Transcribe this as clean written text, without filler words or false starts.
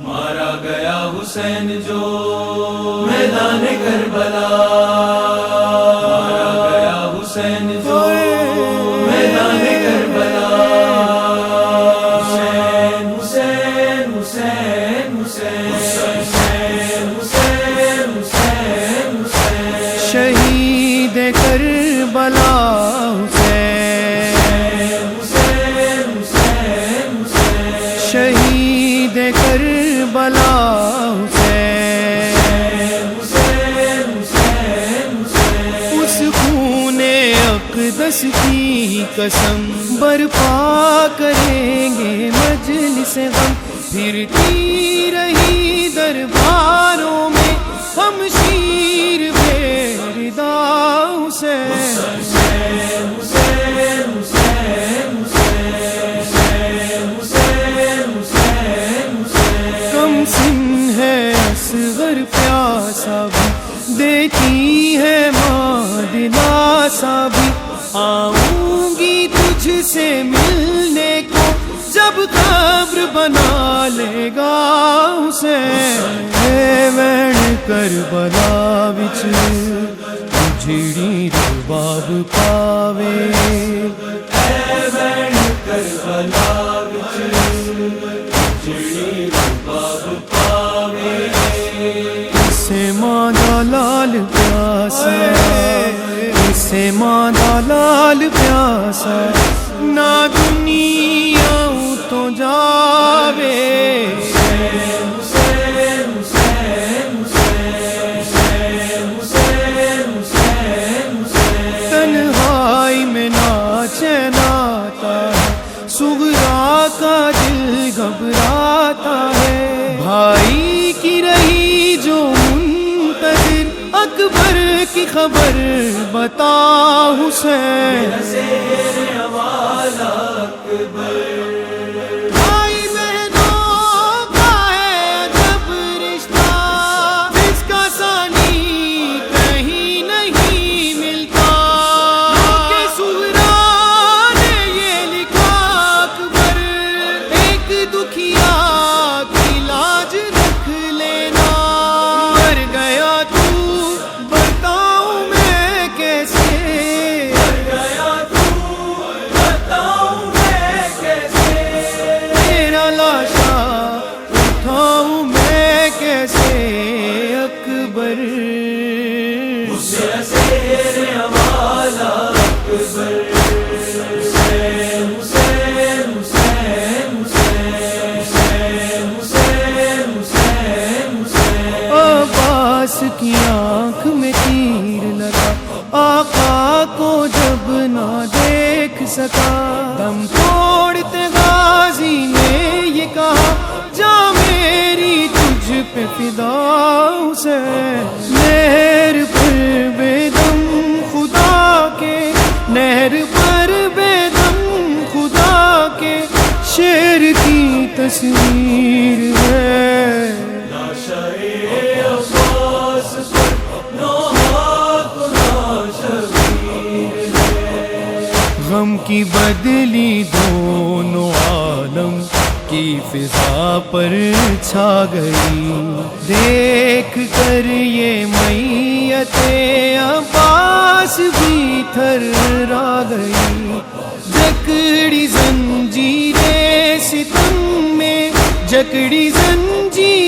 مارا گیا حسین جو میدان کربلا، مارا گیا حسین جو میدان کربلا، حسین حسین حسین حسین حسین حسین حسین حسین شہید کربلا حسین، شہید کربلا حسین، اس خون اقدس کی قسم برپا کریں گے مجلس غم، پھرتی رہی درباروں میں ہم شیر بیردا حسین، کم سن ہے اصغر پیاسا بھی، دیتی ہے ماں دلاسا بھی، آؤں گی تجھ سے ملنے کو جب قبر بنا لے گا حسین، وین کربلا وچ جھڑی رباب پاوے، وین کربلا وچ جڑی رباب پاوے، اسے ماں دا لال پیاسا، اسے ماں دا لال پیاسا، نہ دنیا تو جاوے، تنہائی میں ناچے ناتا ہے، صغرا کا دل گھبراتا ہے، بھائی کی رہی جو منتظر، اکبر کی خبر بتا حسین، بھائی بہنوں کا ہے عجب رشتہ، جس کا ثانی کہیں نہیں ملتا، کہ صغرا نے یہ لکھا اکبر، ایک دکھیا کی لاج رکھ لینا، مر گیا تو بتاؤں میں کیسے، مر گیا تو بتاؤں میں کیسے، تیرا لاشا اٹھاؤں میں کیسے اکبر، شیر والا اکبر، حسین حسین حسین حسین حسین حسین حسین، عباس کی آنکھ میں تیر لگا، آقا کو جب نہ دیکھ سکا، دم توڑتے غازی نے یہ کہا، جا میری تجھ پہ فدا حسین، نہر پر بے دم خدا کے، نہر پر بے دم خدا کے، شیر کی تصویر ہے، غم کی بدلی دونوں عالم کی فضا پر چھا گئی، دیکھ کر یہ میت عباس بھی تھرا گئی، جکڑی زنجیریں ستم میں، جکڑی زنجیریں